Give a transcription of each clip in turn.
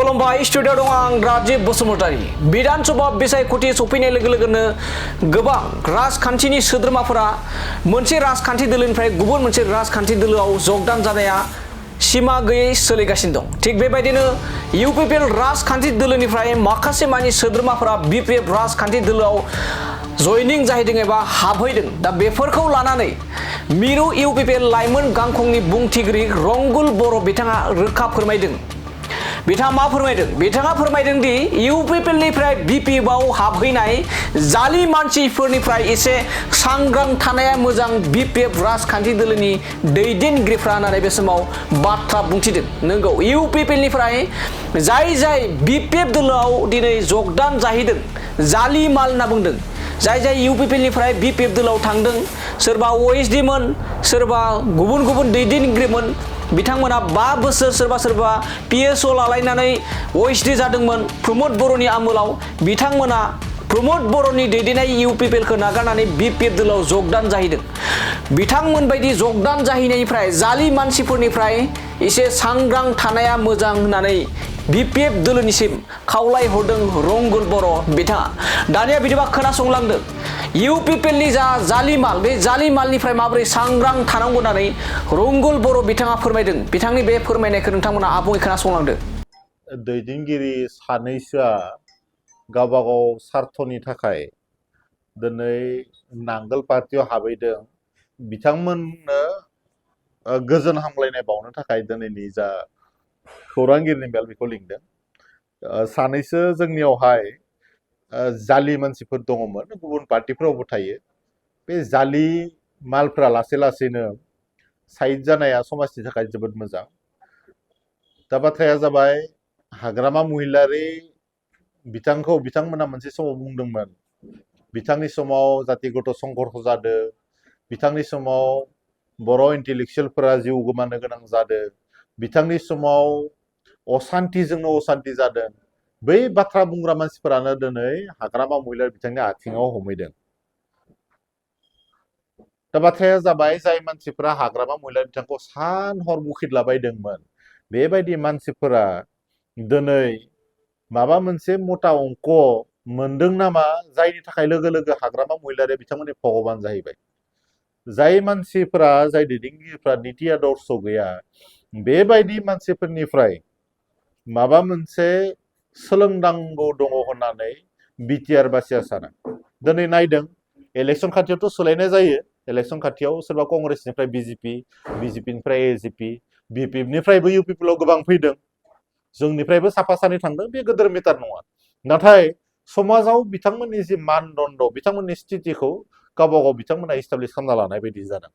खुलुमबाय स्टुडिअ दं आं राजीब बसुमतारी विधानसभा बिसायख'थि सफैनाय लोगो लोगोनो गोबां राजखान्थिनि सोद्रोमाफोरा मोनसे राजखान्थि दोलोनिफ्राय गुबुन मोनसे राजखान्थि दोलोआव जगदान जानाया सिमा गैयै सोलिगासिनो दं। थिग बेबायदिनो इउपिपिएल राजखान्थि दोलोनिफ्राय माखासे मानि सोद्रोमाफोरा बिपिएफ राजखान्थि दोलोआव जयनिं जाहैदों एबा हाबहैदों। दा बेफोरखौ लानानै मिरु इउपिपिएल लाइमोन गांखंनि बुंथिगिरि रंगुल बर' बिथाङा रोखा फोरमायदों। बिथाङा मा फोरमायदों? बिथाङा फोरमायदों दि इउपिपिएलनिफ्राय बिपिएफआव हाबहैनाय जालि मानसिफोरनिफ्राय एसे सांग्रां थानाया मोजां बिपिएफ राजखान्थि दोलोनि दैदेनगिरिफ्रा होननानै बे समाव बाथ्रा बुंथिदों। नंगौ, इउपिपिएलनिफ्राय जाय बिपिएफ दोलोआव दिनै जगदान जाहैदों जालि माल होनना बुंदों। जाय इउपिपिएलनिफ्राय बिपिएफ दोलोआव थांदों, सोरबा ओएसडीमोन, सोरबा गुबुन दैदेनगिरिमोन, बिथांमोना 5 बोसोर सोरबा पिएसअ लालायनानै ओएसडी जादोंमोन प्रमोद बर'नि आमोलाव। बिथांमोना प्रमोद बर'नि दैदेननाय इउपिपिएलखौ नागारनानै बिपिएफ दोलोआव जगदान जाहैदों। बिथांमोन बायदि जगदान जाहैनायनिफ्राय जालि मानसिफोरनिफ्राय एसे सांग्रां थानाया मोजां होननानै बिपिएफ दोलोनिसिम खावलाय हरदों रंगुल बर' बिथाङा। दानिया बिदिबा खोनासंलांदों इउपिपिएलनि जा जालिमाल, बे जालिमालनिफ्राय माबोरै सांग्रां थानांगौ होननानै रंगुल बर' बिथाङा फोरमायदों। बिथांनि बे फोरमायनायखौ नोंथांमोना आबुङै खोनासंलांदो। दैदेनगिरि सानैसोआ गावबागाव सार्थनि थाखाय दिनै नांगोल पार्टियाव हाबहैदों। बिथांमोननो गोजोन हामलायनाय बावनो थाखाय दिनैनि जा खौरांगिरिनि मेल बेखौ लिंदों। सानैसो जोंनियावहाय जालि मानसिफोर दङमोन, गुबुन पार्टिफोरावबो थायो। बे जालि मालफ्रा लासै लासैनो साइड जानाया समाजनि थाखाय जोबोद मोजां। दा बाथ्राया जाबाय, हाग्रामा महिलारि बिथांमोना मोनसे समाव बुंदोंमोन, बिथांनि समाव जातिगत संघर्ष जादों, बिथांनि समाव बर' इन्टेलेक्सुयेलफोरा जिउ गोमानो गोनां जादों, बिथांनि समाव असान्तिजोंनो असान्ति जादों। बै बाथ्रा बुंग्रा मानसिफोरानो दिनै हाग्रामा महिलारि बिथांनि आथिङाव हमहैदों। दा बाथ्राया जाबाय, जाय मानसिफोरा हाग्रामा महिलारि बिथांखौ सान हर बुखिदलाबायदोंमोन, बेबायदि मानसिफोरा दिनै माबा मोनसे मता अंक मोनदों नामा, जायनि थाखाय लोगो लोगो हाग्रामा महिलारिया बिथांमोननि भगबान जाहैबाय। जाय मानसिफोरा, जाय दैदेनगिरिफ्रा निति आदर्श गैया, बेबायदि मानसिफोरनिफ्राय माबा मोनसे सोलोंनांगौ दङ होननानै बिटिआर बासिया साना। दिनै नायदों, इलेक्सन खाथियावथ' सोलायनाय जायो। इलेक्सन खाथियाव सोरबा कंग्रेसनिफ्राय बिजेपि, बिजेपिनिफ्राय एजेपि, बिपिएफनिफ्रायबो इउपिपिएलआव गोबां फैदों, जोंनिफ्रायबो साफा सानै थांदों। बे गोदोर मेटार नङा। नाथाय समाजाव बिथांमोननि जि मानदण्ड, बिथांमोननि स्थितिखौ गावबा गाव बिथांमोना इस्टाब्लिश खालामना लानाय बायदि जादों।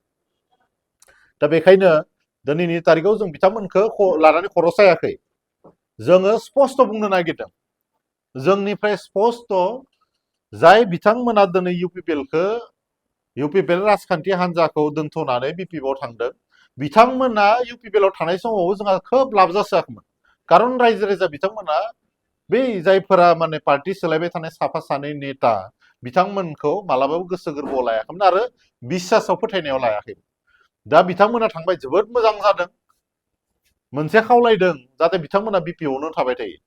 दा बेखायनो दिनैनि तारिखआव जों बिथांमोनखौ लानानै खर' सायाखै। जोङो स्पष्ट बुंनो नागिरदों, जोंनिफ्राय स्पष्ट, जाय बिथांमोना दिनै इउपिपिएल राजखान्थि हान्जाखौ दोनथ'नानै बिपिएफआव थांदों, बिथांमोना इउपिपिएलआव थानाय समाव जोंहा खोब लाब जासाखैमोन। खारन रायजो राजा बिथांमोना बै जायफोरा माने पार्टि सोलायबाय थानाय साफा सानै नेता, बिथांमोनखौ मालाबाबो गोसो गोरबोआव लायाखैमोन आरो बिश्वासाव फोथायनायाव लायाखैमोन। दा बिथांमोना थांबाय, जोबोद मोजां जादों। मोनसे खावलायदों, जाहाथे बिथांमोना बिपिएफआवनो थाबाय थायो,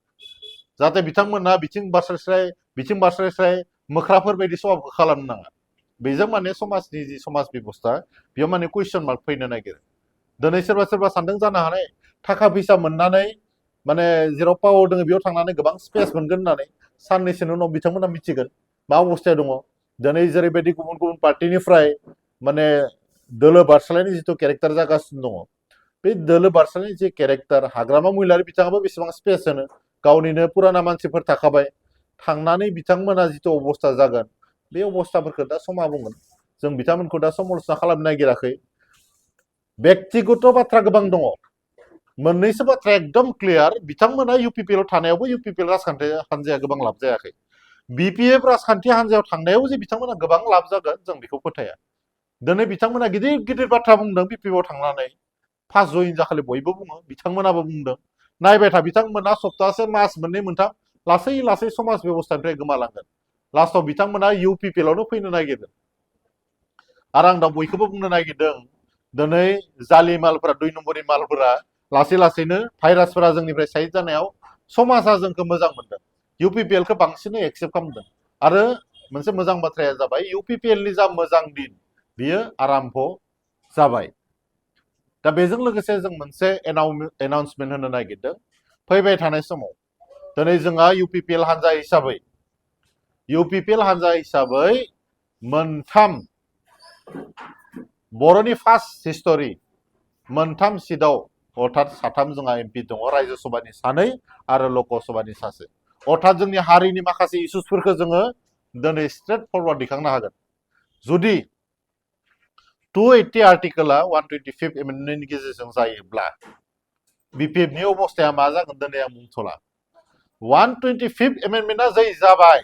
जाहाथे बिथांमोना बिथिं बास्रायस्राय मोख्राफोर बायदि सभाबखौ खालामनो नाङा। बेजों माने समाजनि जि समाज बेबस्था, बेयाव माने कुइसन मार्क फैनो नागिरो। दिनै सोरबा सानदों जानो हानाय, थाखा फैसा मोननानै माने जेराव पावार दङ बेयाव थांनानै गोबां स्पेस मोनगोन होननानै। साननैसोनि उनाव बिथांमोना मिथिगोन मा अबस्थाया दङ। दिनै जेरैबायदि गुबुन पार्टिनिफ्राय माने दोलो बारस्लायनाय जिथु केरेक्टार जागासिनो दङ, बे दोलो बारस्लायनाय जि केरेक्टार, हाग्रामा महिलारि बिथाङाबो बेसेबां स्पेस होनो, गावनिनो पुराना मानसिफोर थाखाबाय, थांनानै बिथांमोना जिथु अबस्था जागोन, बे अबस्थाफोरखौ दा समा बुंगोन। जों बिथांमोनखौ दा समालोचना खालामनो नागिराखै। व्यक्तिगत बाथ्रा गोबां दङ। मोननैसो बाथ्रा एकदम क्लियार, बिथांमोना इउपिपिएलआव थानायावबो इउपिपिएल राजखान्थि हान्जाया गोबां लाब जायाखै। बिपिएफ राजखान्थि हान्जायाव थांनायाव जे बिथांमोना गोबां लाब जागोन, जों बेखौ फोथाया। दिनै बिथांमोना गिदिर बाथ्रा बुंदों बिपिएफआव थांनानै। फार्स्ट जइन जाखालि बयबो बुङो, बिथांमोनाबो बुंदों। नायबाय था, बिथांमोना सप्तासे, मास मोननै मोनथाम लासै समाज बेबस्थानिफ्राय गोमालांगोन। लास्टआव बिथांमोना इउपिपिएलआवनो फैनो नागिरदों। आरो आं दा बयखौबो बुंनो नागिरदों, दिनै जालि मालफोरा, 2 नम्बरनि मालफोरा लासै लासैनो भाइरासफोरा जोंनिफ्राय साइड जानायाव समाजा जोंखौ मोजां मोनदों UPPL खौ बांसिनै एक्सेप्ट खालामदों आरो मोनसे मोजां बाथ्राया जाबाय UPPL नि जा मोजां दिन बियो आरम्भ जाबाय दा बेजों लोगोसे जों मोनसे एनाउन्समेन्ट होनो नागिरदों फैबाय थानाय समाव दिनै जोंहा UPPL हानजा हिसाबै मोनथाम बर'नि फार्स्ट हिस्टरि मोनथाम सिटआव अर्थात साथाम जोंहा MP दङ रायजो सभानि सानै आरो लकसभानि सासे अर्थात जोंनि हारिनि माखासे इस्युसफोरखौ जोङो दिनै स्ट्रेट फरवार्ड दिखांनो हागोन जुदि 280 आर्टिकेला 125 एमेन्डमेन्टनि गेजेरजों जायोब्ला BPF नि अबस्थाया मा जागोन दिनै आं बुंथ'ला 125 एमेन्डमेन्टआ जै जाबाय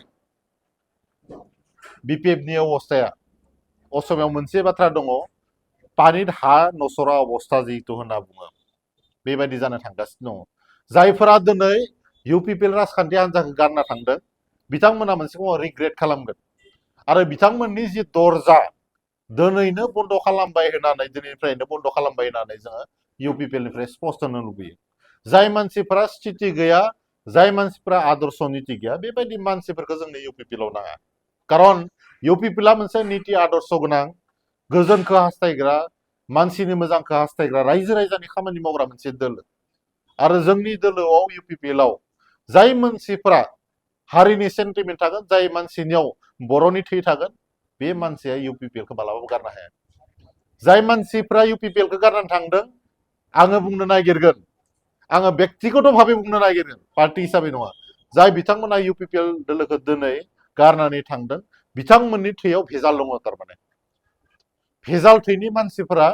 BPF नि अबस्थाया असमियाव मोनसे बाथ्रा दङ पानित हा नसरा अबस्था जिहेतु होनना बुङो बेबायदि जानो थांगासिनो दङ जायफोरा दिनै UPPL राजखान्थि हान्जाखौ गारना थांदों बिथांमोना मोनसे समाव रिग्रेट खालामगोन आरो बिथांमोननि जि दरजा दिनैनो बन्द खालामबाय होननानै दिनैनिफ्रायनो बन्द खालामबाय होननानै जोङो UPPL निफ्राय स्पष्ट होनो लुबैयो जाय मानसिफोरा स्थिति गैया जाय मानसिफोरा आदर्श नीति गैया बेबायदि मानसिफोरखौ जोंनो UPPL आव नाङा खारन UPPL आ मोनसे नीति आदर्श गोनां गोजोनखौ हास्थायग्रा मानसिनि मोजांखौ हास्थायग्रा रायजो राजानि खामानि मावग्रा मोनसे दोलो आरो जोंनि दोलोआव UPPL आव जाय मानसिफोरा हारिनि सेन्टिमेन्ट थागोन जाय मानसिनियाव बर'नि थै थागोन बे मानसिया UPPL खौ मालाबाबो गारनो हाया जाय मानसिफ्रा UPPL खौ गारनानै थांदों आङो बुंनो नागिरगोन आङो व्यक्तिगत भाबै बुंनो नागिरगोन पार्टी हिसाबै नङा जाय बिथांमोना UPPL दोलोखौ दिनै गारनानै थांदों बिथांमोननि थैयाव भेजाल दङ थारमाने भेजाल थैनि मानसिफोरा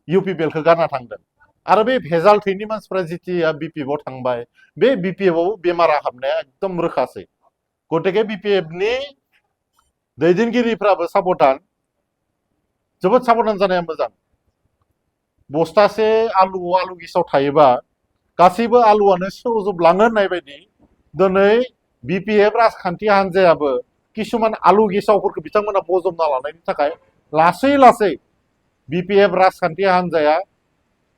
UPPL खौ गारना थांदों आरो बे भेजाल थैनि मानसिफोरा जितिया BPF आव थांबाय बे BPF आव बेमारा हाबनाया एकदम रोखासै गतिके BPF नि दैदेनगिरिफ्राबो साबधान जोबोद साबधान जानाया मोजां बस्थासे आलु गेसाव थायोबा गासैबो आलुआनो सेवजोबलाङो होननाय बायदि दिनै BPF राजखान्थि हान्जायाबो किसुमान आलु गेसावफोरखौ बिथांमोना बजबना लानायनि थाखाय लासै BPF राजखान्थि हान्जाया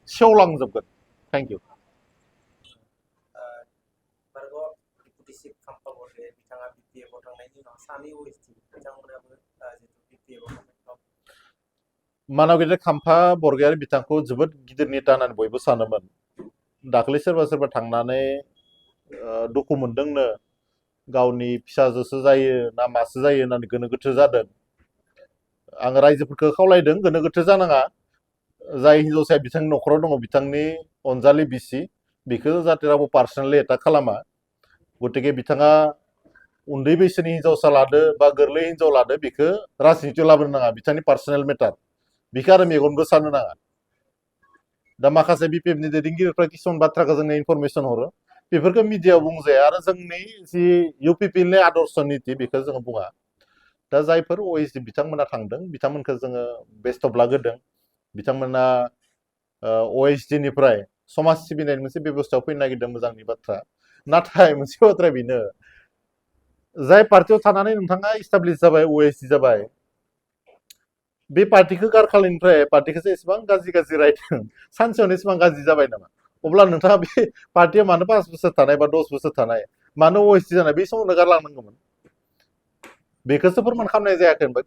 सेवलांजोबगोन थेंक इउ मानाव गेदेर खाम्फा बरगयारि बिथांखौ जोबोद गिदिर नेता होननानै बयबो सानोमोन दाखालि सोरबा थांनानै दुखु मोनदोंनो गावनि फिसाजोसो जायो ना मासो जायो होननानै गोनो गोथो जादों आं रायजोफोरखौ खावलायदों गोनो गोथो जानाङा जाय हिनजावसाया बिथांनि नखराव दङ बिथांनि अनजालि बिसि बेखौ जाहाथे रावबो पार्सनेलि एटाक खालामा गतिके बिथाङा उन्दै बैसोनि हिनजावसा लादो बा गोरलै हिनजाव लादो बेखौ राजनितियाव लाबोनो नाङा बिथांनि पार्सनेल मेटार बेखौ आरो मेगनबो सानो नाङा दा माखासे BPF नि दैदेनगिरिफ्रा किसुमान बाथ्राखौ जोंनो इनफरमेसन हरो बेफोरखौ मिडियायाव बुंजाया आरो जोंनि जि UPPL नि आदर्श नीति बेखौ जोङो बुङा दा जायफोर OSD बिथांमोना थांदों बिथांमोनखौ जोङो बेस्ट अफ लाक होदों बिथांमोना OSD निफ्राय समाज सिबिनायनि मोनसे बेबस्थायाव फैनो नागिरदों मोजांनि बाथ्रा नाथाय मोनसे बाथ्राया बेनो जाय पार्टियाव थानानै नोंथाङा इस्टाब्लिश जाबाय OSD जाबाय बे पार्टिखौ गारखालिनिफ्राय पार्टिखौसो एसेबां गाज्रि रायदों सानसेयावनो एसेबां गाज्रि जाबाय नामा अब्ला नोंथाङा बे पार्टिया मानो 5 बोसोर थानाय बा 10 बोसोर थानाय मानो OSD जानाय बे समावनो गारलांनांगौमोन बेखौसो फोरमान खालामनाय जायाखै होनबा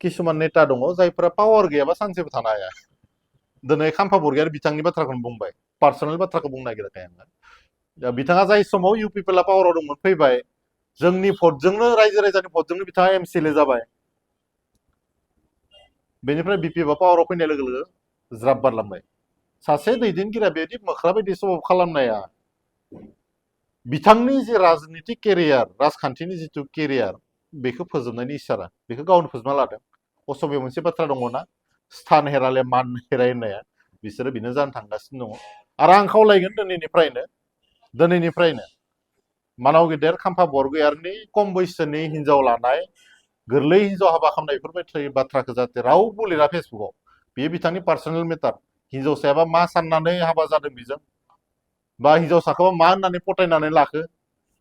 किसुमान नेता दङ जायफोरा पावार गैयाबा सानसेबो थानो हाया दिनै खाम्फा बरगयारि बिथांनि बाथ्राखौनो बुंबाय पार्सनेल बाथ्राखौ बुंनो नागिराखै आङो दा बिथाङा जाय समाव UPPL आ पावाराव दंमोन फैबाय जोंनि भटजोंनो रायजो राजानि भटजोंनो बिथाङा MCLA जाबाय बेनिफ्राय BPF आ पावाराव फैनाय लोगो लोगो ज्राब बारलांबाय सासे दैदेनगिरिया बेबायदि मोख्रा बायदि सभाब खालामनाया बिथांनि जे राजनितिक केरियार राजखान्थिनि जिथु केरियार बेखौ फोजोबनायनि इसारा बेखौ गावनो फोजोबना लादों असमियाव मोनसे बाथ्रा दङना स्थान हेराले मान हेराय होननाया बिसोरो बेनो जानो थांगासिनो दङ आरो आं खावलायगोन दिनैनिफ्रायनो मानाव गेदेर खाम्फा बरगयारिनि खम बैसोनि हिनजाव लानाय गोरलै हिनजाव हाबा खालामनाय बेफोरबायदि बाथ्राखौ जाहाथे रावबो लिरा फेसबुकआव बेयो बिथांनि पार्सनेल मेटार हिनजावसायाबा मा साननानै हाबा जादों बेजों बा हिनजावसाखौबा मा होननानै फटायनानै लाखो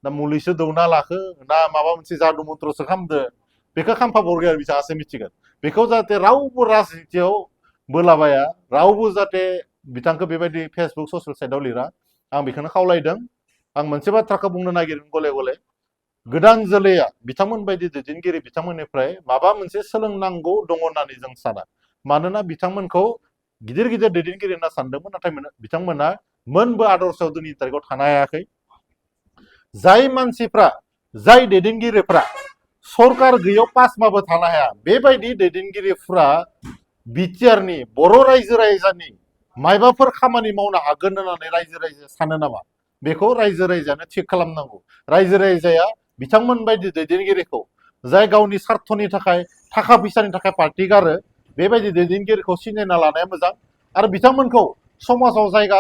ना मुलिसो दौना लाखो ना माबा मोनसे जादु मन्त्रसो खालामदो बेखौ खाम्फा बरगयारि बिथाङासो मिथिगोन बेखौ जाहाथे रावबो राजनितियाव बोलाबाया रावबो जाहाथे बिथांखौ बेबायदि फेसबुक ससियेल साइटआव लिरा आं बेखौनो खावलायदों आं मोनसे बाथ्राखौ बुंनो नागिरदों गले गले गोदान जोलैया बिथांमोन बायदि दैदेनगिरि बिथांमोननिफ्राय माबा मोनसे सोलोंनांगौ दङ होननानै जों साना मानोना बिथांमोनखौ गिदिर गिदिर दैदेनगिरि होनना सानदोंमोन नाथाय बिथांमोना मोनबो आदर्शआव दिनैनि तारिखआव थानो हायाखै जाय मानसिफ्रा जाय दैदेनगिरिफ्रा सरकार गैयाव पासमाबो थानो हाया बेबायदि दैदेनगिरिफ्रा बिटिआरनि बर' रायजो राजानि मायबाफोर खामानि मावनो हागोन होननानै रायजो राजाया सानो नामा बेखौ रायजो राजायानो थिग खालामनांगौ रायजो राजाया बिथांमोन बायदि दैदेनगिरिखौ जाय गावनि स्वार्थनि थाखाय थाखा फैसानि थाखाय पार्टि गारो बेबायदि दैदेनगिरिखौ सिनायना लानाया मोजां आरो बिथांमोनखौ समाजाव जायगा